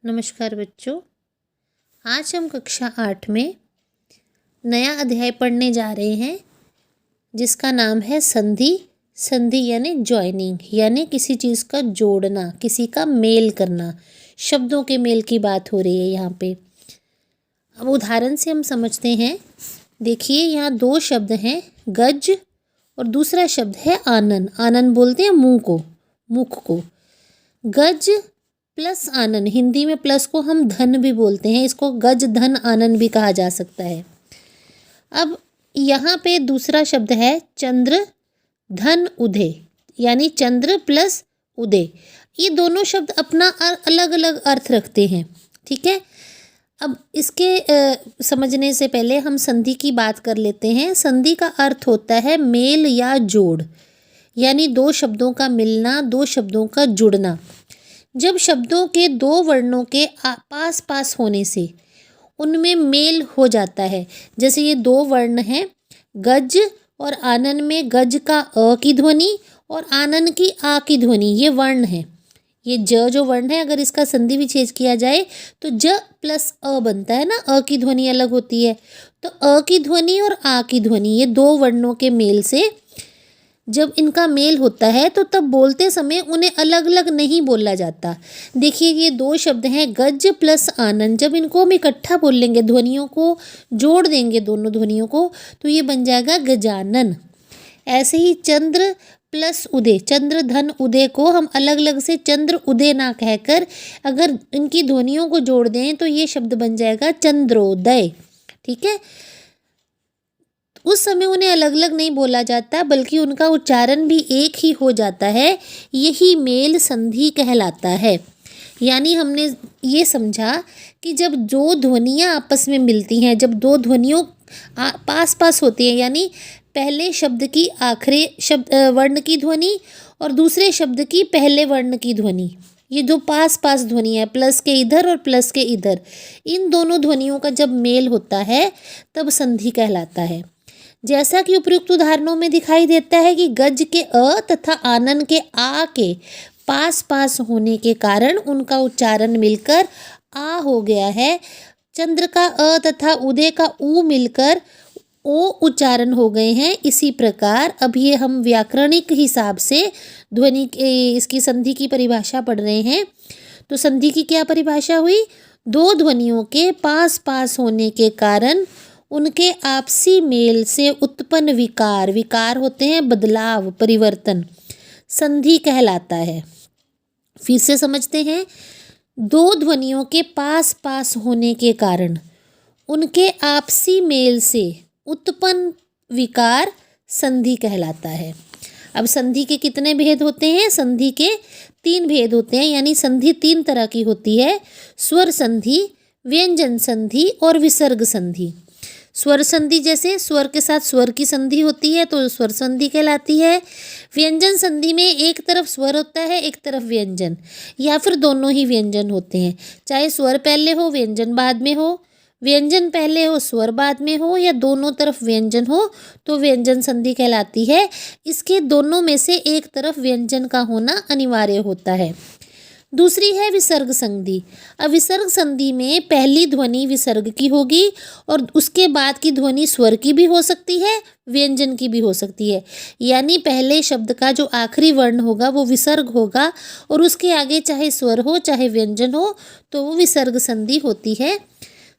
नमस्कार बच्चों। आज हम कक्षा 8 में नया अध्याय पढ़ने जा रहे हैं जिसका नाम है संधि। संधि यानी जॉइनिंग, यानी किसी चीज़ का जोड़ना, किसी का मेल करना। शब्दों के मेल की बात हो रही है यहाँ पे। अब उदाहरण से हम समझते हैं। देखिए यहाँ दो शब्द हैं, गज और दूसरा शब्द है आनन। आनन बोलते हैं मुँह को, मुख को। गज प्लस आनन, हिंदी में प्लस को हम धन भी बोलते हैं, इसको गज धन आनन भी कहा जा सकता है। अब यहाँ पे दूसरा शब्द है चंद्र धन उदय, यानी चंद्र प्लस उदय। ये दोनों शब्द अपना अलग अलग अर्थ रखते हैं, ठीक है। अब इसके समझने से पहले हम संधि की बात कर लेते हैं। संधि का अर्थ होता है मेल या जोड़, यानी दो शब्दों का मिलना, दो शब्दों का जुड़ना। जब शब्दों के दो वर्णों के पास पास होने से उनमें मेल हो जाता है, जैसे ये दो वर्ण हैं गज और आनन में गज का अ की ध्वनि और आनन की आ की ध्वनि, ये वर्ण है। ये ज जो वर्ण है, अगर इसका संधि विच्छेद किया जाए तो ज प्लस अ बनता है ना, अ की ध्वनि अलग होती है। तो अ की ध्वनि और आ की ध्वनि, ये दो वर्णों के मेल से जब इनका मेल होता है तो तब बोलते समय उन्हें अलग अलग नहीं बोला जाता। देखिए ये दो शब्द हैं गज प्लस आनंद, जब इनको हम इकट्ठा बोल लेंगे, ध्वनियों को जोड़ देंगे दोनों ध्वनियों को, तो ये बन जाएगा गजानन। ऐसे ही चंद्र प्लस उदय, चंद्र धन उदय को हम अलग अलग से चंद्र उदय ना कहकर अगर इनकी ध्वनियों को जोड़ दें तो ये शब्द बन जाएगा चंद्रोदय, ठीक है। उस समय उन्हें अलग अलग नहीं बोला जाता, बल्कि उनका उच्चारण भी एक ही हो जाता है। यही मेल संधि कहलाता है। यानी हमने ये समझा कि जब दो ध्वनियाँ आपस में मिलती हैं, जब दो ध्वनियों पास पास होती हैं, यानी पहले शब्द की आखिरी शब्द वर्ण की ध्वनि और दूसरे शब्द की पहले वर्ण की ध्वनि, ये जो पास पास ध्वनि है, प्लस के इधर और प्लस के इधर, इन दोनों ध्वनियों का जब मेल होता है तब संधि कहलाता है। जैसा कि उपयुक्त उदाहरणों में दिखाई देता है कि गज के अ तथा आनन के आ के पास पास होने के कारण उनका उच्चारण मिलकर आ हो गया है। चंद्र का अ तथा उदय का उ मिलकर ओ उच्चारण हो गए हैं। इसी प्रकार अब ये हम व्याकरणिक हिसाब से ध्वनि इसकी संधि की परिभाषा पढ़ रहे हैं। तो संधि की क्या परिभाषा हुई? दो ध्वनियों के पास पास होने के कारण उनके आपसी मेल से उत्पन्न विकार, विकार होते हैं बदलाव, परिवर्तन, संधि कहलाता है। फिर से समझते हैं। दो ध्वनियों के पास पास होने के कारण उनके आपसी मेल से उत्पन्न विकार संधि कहलाता है। अब संधि के कितने भेद होते हैं? संधि के 3 भेद होते हैं, यानी संधि 3 तरह की होती है। स्वर संधि, व्यंजन संधि और विसर्ग संधि। स्वर संधि जैसे स्वर के साथ स्वर की संधि होती है तो स्वर संधि कहलाती है। व्यंजन संधि में एक तरफ स्वर होता है, एक तरफ व्यंजन, या फिर दोनों ही व्यंजन होते हैं। चाहे स्वर पहले हो व्यंजन बाद में हो, व्यंजन पहले हो स्वर बाद में हो, या दोनों तरफ व्यंजन हो तो व्यंजन संधि कहलाती है। इसके दोनों में से एक तरफ व्यंजन का होना अनिवार्य होता है। दूसरी है विसर्ग संधि। अब विसर्ग संधि में पहली ध्वनि विसर्ग की होगी और उसके बाद की ध्वनि स्वर की भी हो सकती है, व्यंजन की भी हो सकती है। यानी पहले शब्द का जो आखिरी वर्ण होगा वो विसर्ग होगा और उसके आगे चाहे स्वर हो चाहे व्यंजन हो तो वो विसर्ग संधि होती है।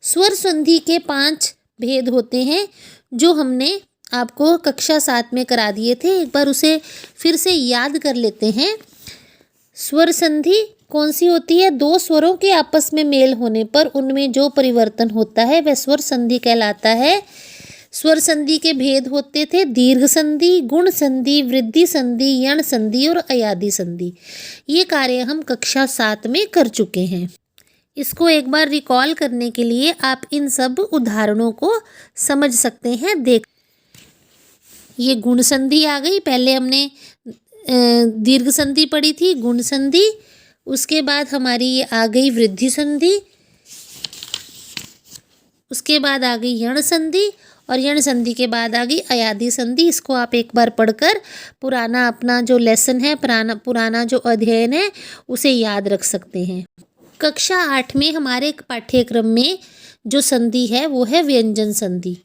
स्वर संधि के 5 भेद होते हैं जो हमने आपको कक्षा 7 में करा दिए थे। एक बार उसे फिर से याद कर लेते हैं। स्वर संधि कौन सी होती है? दो स्वरों के आपस में मेल होने पर उनमें जो परिवर्तन होता है वह स्वर संधि कहलाता है। स्वर संधि के भेद होते थे दीर्घ संधि, गुण संधि, वृद्धि संधि, यण संधि और अयादि संधि। ये कार्य हम कक्षा 7 में कर चुके हैं। इसको एक बार रिकॉल करने के लिए आप इन सब उदाहरणों को समझ सकते हैं। देख, ये गुण संधि आ गई। पहले हमने दीर्घ संधि पढ़ी थी, गुण संधि। उसके बाद हमारी ये आ गई वृद्धि संधि, उसके बाद आ गई यण संधि और यण संधि के बाद आ गई अयादि संधि। इसको आप एक बार पढ़कर पुराना अपना जो लेसन है, पुराना जो अध्ययन है उसे याद रख सकते हैं। कक्षा 8 में हमारे पाठ्यक्रम में जो संधि है वो है व्यंजन संधि।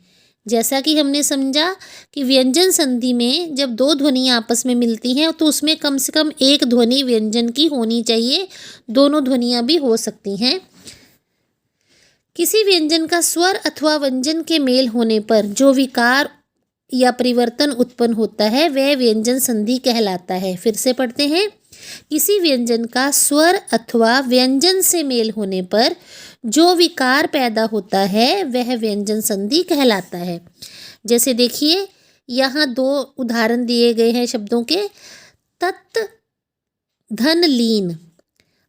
जैसा कि हमने समझा कि व्यंजन संधि में जब दो ध्वनियाँ आपस में मिलती हैं तो उसमें कम से कम एक ध्वनि व्यंजन की होनी चाहिए, दोनों ध्वनियाँ भी हो सकती हैं। किसी व्यंजन का स्वर अथवा व्यंजन के मेल होने पर जो विकार या परिवर्तन उत्पन्न होता है वह व्यंजन संधि कहलाता है। फिर से पढ़ते हैं। किसी व्यंजन का स्वर अथवा व्यंजन से मेल होने पर जो विकार पैदा होता है वह व्यंजन संधि कहलाता है। जैसे देखिए यहाँ दो उदाहरण दिए गए हैं शब्दों के, तत् धन लीन।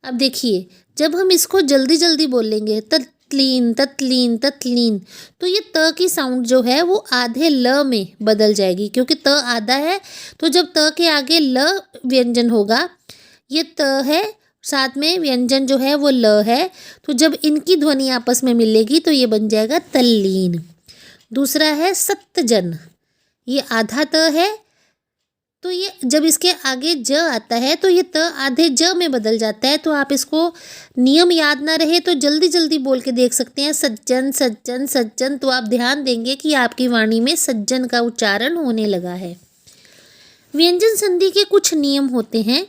अब देखिए जब हम इसको जल्दी जल्दी बोलेंगे तत्लीन तत्लीन तत्लीन, तो ये त की साउंड जो है वो आधे ल में बदल जाएगी, क्योंकि त आधा है तो जब त के आगे ल व्यंजन होगा, ये त है साथ में व्यंजन जो है वो ल है, तो जब इनकी ध्वनि आपस में मिलेगी तो ये बन जाएगा तल्लीन। दूसरा है सत्तजन, ये आधा त है तो ये जब इसके आगे ज आता है तो ये त आधे ज में बदल जाता है। तो आप इसको नियम याद ना रहे तो जल्दी जल्दी बोल के देख सकते हैं, सज्जन सज्जन सज्जन। तो आप ध्यान देंगे कि आपकी वाणी में सज्जन का उच्चारण होने लगा है। व्यंजन संधि के कुछ नियम होते हैं।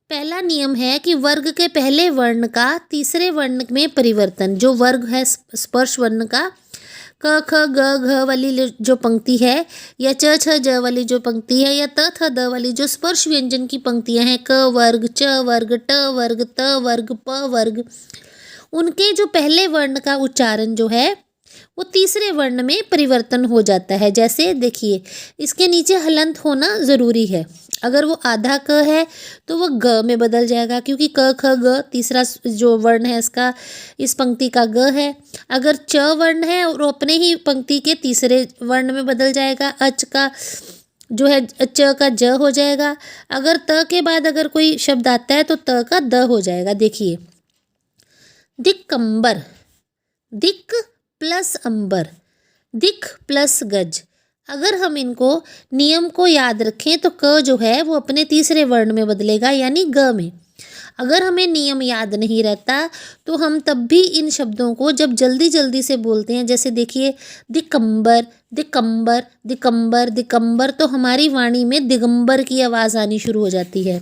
पहला नियम है कि वर्ग के पहले वर्ण का तीसरे वर्ण में परिवर्तन। जो वर्ग है स्पर्श वर्ण का, क ख ग घ वाली जो पंक्ति है, या च छ ज वाली जो पंक्ति है, या त थ द वाली जो स्पर्श व्यंजन की पंक्तियां हैं, क वर्ग, च वर्ग, ट वर्ग, त वर्ग, प वर्ग, उनके जो पहले वर्ण का उच्चारण जो है वो तीसरे वर्ण में परिवर्तन हो जाता है। जैसे देखिए इसके नीचे हलंत होना ज़रूरी है। अगर वो आधा क है तो वो ग में बदल जाएगा, क्योंकि क ख ग तीसरा जो वर्ण है इसका, इस पंक्ति का ग है। अगर च वर्ण है और अपने ही पंक्ति के तीसरे वर्ण में बदल जाएगा, अच का जो है च का ज हो जाएगा। अगर त के बाद अगर कोई शब्द आता है तो त का द हो जाएगा। देखिए दिक्कंबर, दिक प्लस अंबर, दिक प्लस गज। अगर हम इनको नियम को याद रखें तो क जो है वो अपने तीसरे वर्ण में बदलेगा, यानी ग में। अगर हमें नियम याद नहीं रहता तो हम तब भी इन शब्दों को जब जल्दी जल्दी से बोलते हैं, जैसे देखिए दिकंबर दिकंबर दिकंबर दिकंबर, तो हमारी वाणी में दिगंबर की आवाज़ आनी शुरू हो जाती है।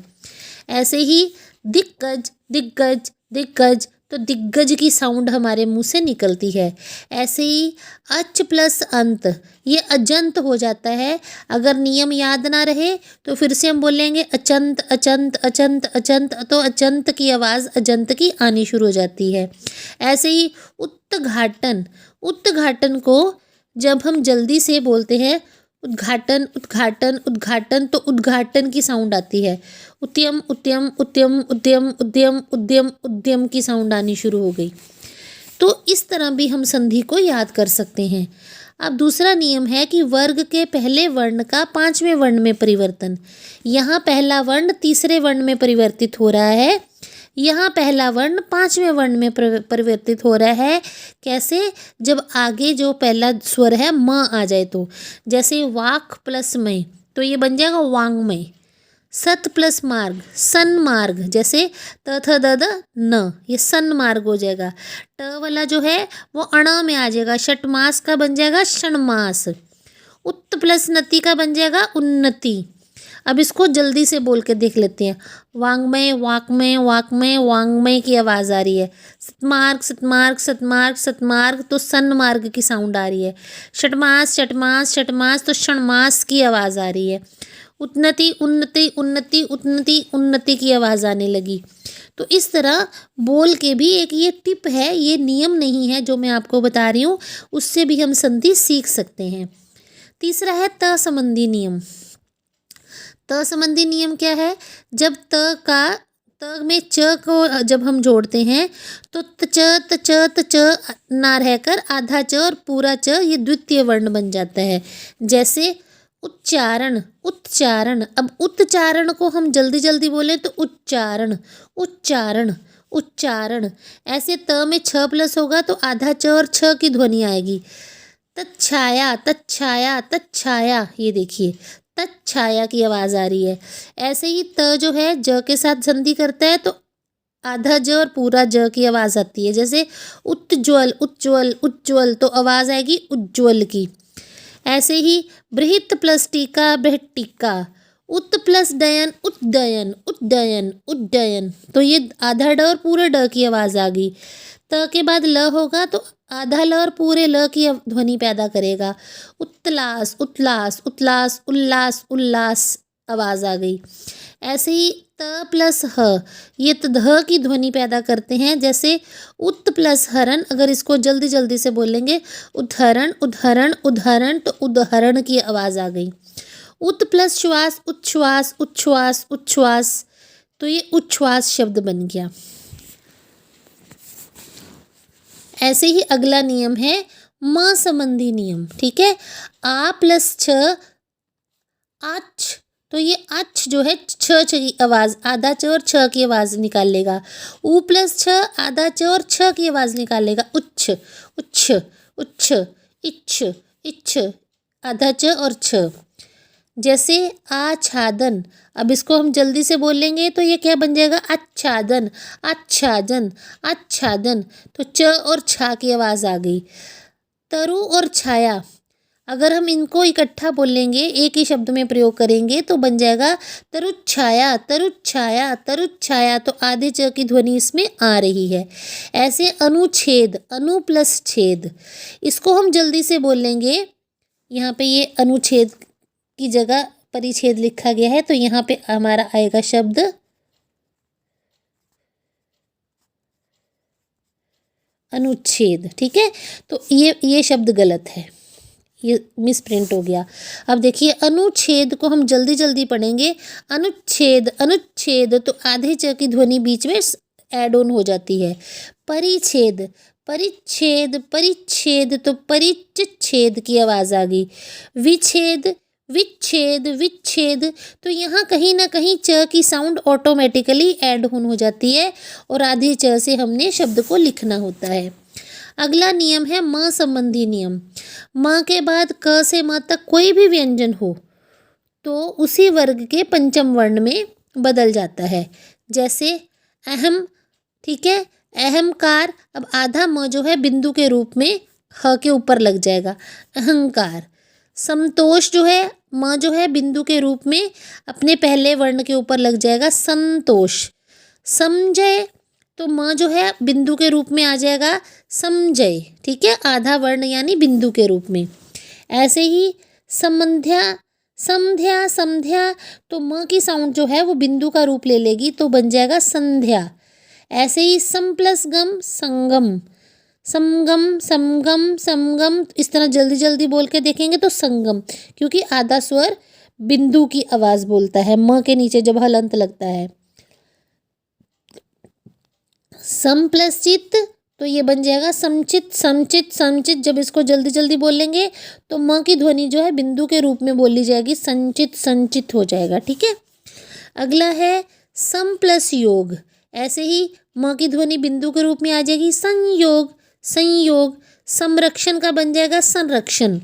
ऐसे ही दिग्गज दिग्गज दिग्गज, तो दिग्गज की साउंड हमारे मुंह से निकलती है। ऐसे ही अच प्लस अंत, ये अजंत हो जाता है। अगर नियम याद ना रहे तो फिर से हम बोलेंगे अचंत अचंत अचंत अचंत, तो अचंत की आवाज़ अजंत की आनी शुरू हो जाती है। ऐसे ही उत्घाटन, उत्घाटन को जब हम जल्दी से बोलते हैं उद्घाटन उद्घाटन उद्घाटन, तो उद्घाटन की साउंड आती है। उद्यम उद्यम उद्यम उद्यम उद्यम उद्यम उद्यम की साउंड आनी शुरू हो गई। तो इस तरह भी हम संधि को याद कर सकते हैं। अब दूसरा नियम है कि वर्ग के पहले वर्ण का पांचवें वर्ण में परिवर्तन। यहाँ पहला वर्ण तीसरे वर्ण में परिवर्तित हो रहा है, यहाँ पहला वर्ण पांचवें वर्ण में परिवर्तित हो रहा है। कैसे? जब आगे जो पहला स्वर है म आ जाए तो, जैसे वाक प्लस मय तो ये बन जाएगा वांग्मय। सत प्लस मार्ग सन्मार्ग, जैसे त थ द द न, ये सन्मार्ग हो जाएगा। ट वाला जो है वो अण में आ जाएगा, षटमास का बन जाएगा षणमास। उत प्लस नति का बन जाएगा उन्नति। अब इसको जल्दी से बोल के देख लेते हैं। वांग्मय वाकमय वाकमय वांग्मय की आवाज़ आ रही है। सतमार्ग सतमार्ग सतमार्ग सतमार्ग, तो सन्मार्ग की साउंड आ रही है। षटमास षटमास षटमास, तो षणमास की आवाज़ आ रही है। उन्नति उन्नति उन्नति उन्नति उन्नति की आवाज़ आने लगी। तो इस तरह बोल के भी एक ये टिप है, ये नियम नहीं है जो मैं आपको बता रही हूँ, उससे भी हम संधि सीख सकते हैं। तीसरा है त संबंधी नियम। त संबंधी नियम क्या है? जब त में च को जब हम जोड़ते हैं तो त च ना रहकर आधा च और पूरा च ये द्वितीय वर्ण बन जाता है। जैसे उच्चारण उच्चारण, अब उच्चारण को हम जल्दी जल्दी बोलें तो उच्चारण उच्चारण उच्चारण। ऐसे त में छ प्लस होगा तो आधा च और छ की ध्वनि आएगी। तच्छाया तच्छाया तच्छाया, ये देखिए तच्छाया की आवाज़ आ रही है। ऐसे ही त जो है ज के साथ संधि करता है तो आधा ज और पूरा ज की आवाज़ आती है। जैसे उज्ज्वल उज्ज्वल उज्ज्वल, तो आवाज़ आएगी उज्ज्वल की। ऐसे ही बृहत प्लस टीका बृहट्टिका, उत प्लस डयन उद्दयन उड्डयन उड्डयन, तो ये आधा ड और पूरे ड की आवाज़ आ गई। त के बाद ल होगा तो आधा ल और पूरे ल की ध्वनि पैदा करेगा। उत्तलास उतलास उतलास उल्लास उल्लास, आवाज़ आ गई। ऐसे ही त प्लस ह, ये तह की ध्वनि पैदा करते हैं। जैसे उत प्लस हरण, अगर इसको जल्दी जल्दी से बोलेंगे उदाहरण उदाहरण उदाहरण, तो उदाहरण की आवाज़ आ गई। उत प्लस श्वास उच्छ्वास उच्छ्वास उच्छ्वास, तो ये उच्छ्वास शब्द बन गया। ऐसे ही अगला नियम है म संबंधी नियम। ठीक है, आ प्लस छ आछ, तो ये आछ जो है छ की आवाज़, आधा च और छ की आवाज़ निकाल लेगा। उ प्लस छ, आधा च और छ की आवाज़ निकाल लेगा। उच्छ उच्छ उच्छ इच्छ इच्छ, आधा च और छ। जैसे आच्छादन, अब इसको हम जल्दी से बोलेंगे तो ये क्या बन जाएगा, आच्छादन आच्छादन आच्छादन, तो च और छा की आवाज़ आ गई। तरु और छाया, अगर हम इनको इकट्ठा बोलेंगे, एक ही शब्द में प्रयोग करेंगे तो बन जाएगा तरुच्छाया तरुच्छाया तरुच्छाया, तो आधे च की ध्वनि इसमें आ रही है। ऐसे अनुच्छेद, अनु प्लस छेद, इसको हम जल्दी से बोलेंगे। यहाँ पे ये अनुच्छेद की जगह परिच्छेद लिखा गया है, तो यहाँ पे हमारा आएगा शब्द अनुच्छेद। ठीक है, तो ये शब्द गलत है, ये मिस प्रिंट हो गया। अब देखिए अनुच्छेद को हम जल्दी जल्दी पढ़ेंगे। अनुच्छेद अनुच्छेद, तो आधे च की ध्वनि बीच में ऐड ऑन हो जाती है। परिच्छेद परिच्छेद परिच्छेद, तो परिच्छेद की आवाज़ आ गई। विच्छेद विच्छेद विच्छेद, तो यहाँ कहीं ना कहीं च की साउंड ऑटोमेटिकली ऐड ऑन हो जाती है और आधे च से हमने शब्द को लिखना होता है। अगला नियम है म संबंधी नियम। म के बाद क से म तक कोई भी व्यंजन हो तो उसी वर्ग के पंचम वर्ण में बदल जाता है। जैसे अहम, ठीक है, अहंकार, अब आधा म जो है बिंदु के रूप में ह के ऊपर लग जाएगा, अहंकार। संतोष जो है म जो है बिंदु के रूप में अपने पहले वर्ण के ऊपर लग जाएगा, संतोष। समझय, तो म जो है बिंदु के रूप में आ जाएगा, समझय। ठीक है, आधा वर्ण यानी बिंदु के रूप में। ऐसे ही संध्या संध्या संध्या, तो म की साउंड जो है वो बिंदु का रूप ले लेगी, तो बन जाएगा संध्या। ऐसे ही सम प्लस गम संगम, समगम समगम समगम, इस तरह जल्दी जल्दी बोल के देखेंगे तो संगम, क्योंकि आधा स्वर बिंदु की आवाज़ बोलता है म के नीचे जब हलंत लगता है। सम प्लस चित, तो ये बन जाएगा समचित समचित समचित, जब इसको जल्दी जल्दी बोलेंगे तो म की ध्वनि जो है बिंदु के रूप में बोली जाएगी, संचित संचित हो जाएगा। ठीक है, अगला है सम प्लस योग। ऐसे ही म की ध्वनि बिंदु के रूप में आ जाएगी, संयोग संयोग। संरक्षण का बन जाएगा संरक्षण,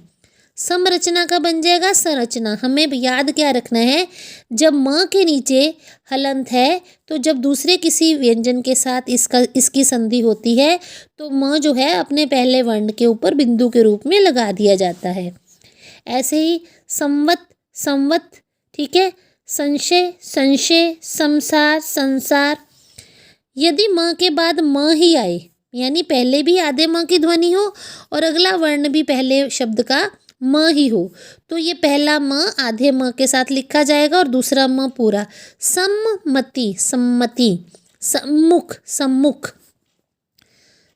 संरचना का बन जाएगा संरचना। हमें याद क्या रखना है, जब म के नीचे हलंत है तो जब दूसरे किसी व्यंजन के साथ इसकी संधि होती है तो म जो है अपने पहले वर्ण के ऊपर बिंदु के रूप में लगा दिया जाता है। ऐसे ही संवत संवत, ठीक है, संशय संशय, संसार संसार। यदि म के बाद म ही आए, यानी पहले भी आधे म की ध्वनि हो और अगला वर्ण भी पहले शब्द का म ही हो, तो ये पहला म आधे म के साथ लिखा जाएगा और दूसरा म पूरा। सम्मति सम्मति, सम्मुख सम्मुख,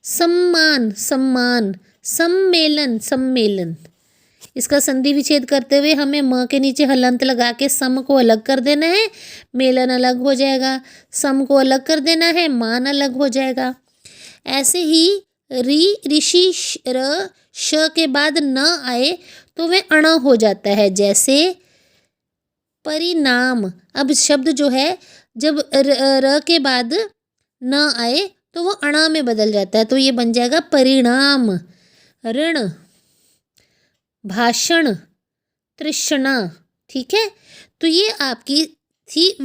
सम्मान सम्मान, सम्मेलन सम्मेलन। इसका संधि विच्छेद करते हुए हमें म के नीचे हलंत लगा के सम को अलग कर देना है, मेलन अलग हो जाएगा। सम को अलग कर देना है, मान अलग हो जाएगा। ऐसे ही री ऋषि र श के बाद न आए तो वह अण हो जाता है। जैसे परिणाम, अब शब्द जो है जब र के बाद न आए तो वो अण में बदल जाता है, तो ये बन जाएगा परिणाम। ऋण, भाषण, तृष्णा। ठीक है, तो ये आपकी थी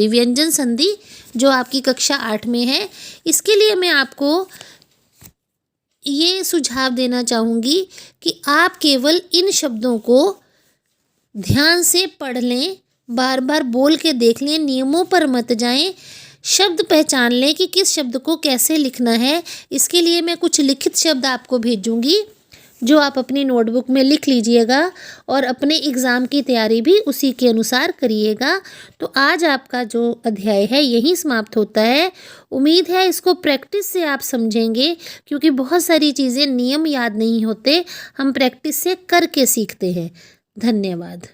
व्यंजन संधि जो आपकी कक्षा 8 में है। इसके लिए मैं आपको ये सुझाव देना चाहूँगी कि आप केवल इन शब्दों को ध्यान से पढ़ लें, बार बार बोल के देख लें, नियमों पर मत जाएं, शब्द पहचान लें कि किस शब्द को कैसे लिखना है। इसके लिए मैं कुछ लिखित शब्द आपको भेजूंगी जो आप अपनी नोटबुक में लिख लीजिएगा और अपने एग्ज़ाम की तैयारी भी उसी के अनुसार करिएगा। तो आज आपका जो अध्याय है यहीं समाप्त होता है। उम्मीद है इसको प्रैक्टिस से आप समझेंगे, क्योंकि बहुत सारी चीज़ें नियम याद नहीं होते, हम प्रैक्टिस से करके सीखते हैं। धन्यवाद।